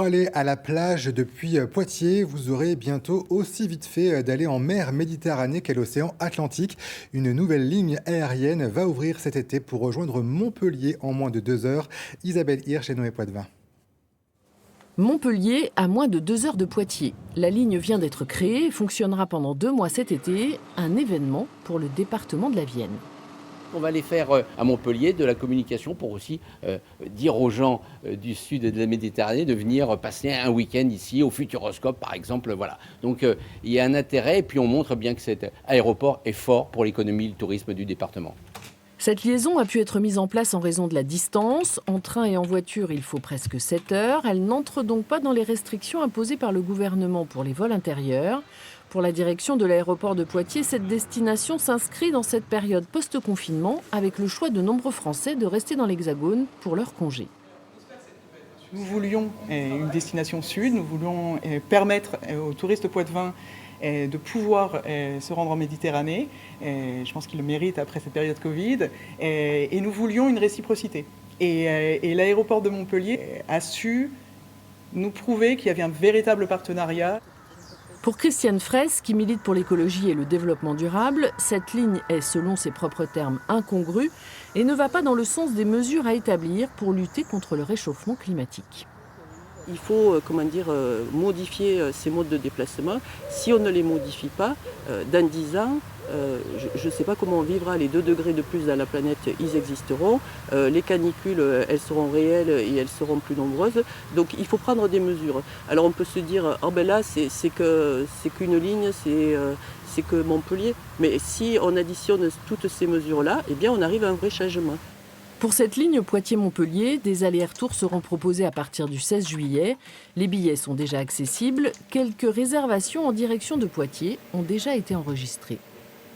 Aller à la plage depuis Poitiers, vous aurez bientôt aussi vite fait d'aller en mer Méditerranée qu'à l'océan Atlantique. Une nouvelle ligne aérienne va ouvrir cet été pour rejoindre Montpellier en moins de 2 heures. Isabelle Hirsch et Noé Poitvin. Montpellier, à moins de 2 heures de Poitiers. La ligne vient d'être créée et fonctionnera pendant 2 mois cet été. Un événement pour le département de la Vienne. On va aller faire à Montpellier de la communication pour aussi dire aux gens du sud de la Méditerranée de venir passer un week-end ici au Futuroscope par exemple. Voilà. Donc il y a un intérêt et puis on montre bien que cet aéroport est fort pour l'économie et le tourisme du département. Cette liaison a pu être mise en place en raison de la distance. En train et en voiture, il faut presque 7 heures. Elle n'entre donc pas dans les restrictions imposées par le gouvernement pour les vols intérieurs. Pour la direction de l'aéroport de Poitiers, cette destination s'inscrit dans cette période post-confinement avec le choix de nombreux Français de rester dans l'Hexagone pour leur congé. Nous voulions une destination sud, nous voulions permettre aux touristes poitevins de pouvoir se rendre en Méditerranée. Je pense qu'ils le méritent après cette période Covid. Et nous voulions une réciprocité. Et l'aéroport de Montpellier a su nous prouver qu'il y avait un véritable partenariat. Pour Christiane Fraisse, qui milite pour l'écologie et le développement durable, cette ligne est, selon ses propres termes, incongrue et ne va pas dans le sens des mesures à établir pour lutter contre le réchauffement climatique. Il faut modifier ces modes de déplacement. Si on ne les modifie pas, dans 10 ans, je ne sais pas comment on vivra. Les 2 degrés de plus dans la planète, ils existeront. Les canicules, elles seront réelles et elles seront plus nombreuses. Donc il faut prendre des mesures. Alors on peut se dire, oh ben là, c'est qu'une ligne, c'est que Montpellier. Mais si on additionne toutes ces mesures-là, eh bien on arrive à un vrai changement. Pour cette ligne Poitiers-Montpellier, des allers-retours seront proposés à partir du 16 juillet. Les billets sont déjà accessibles. Quelques réservations en direction de Poitiers ont déjà été enregistrées.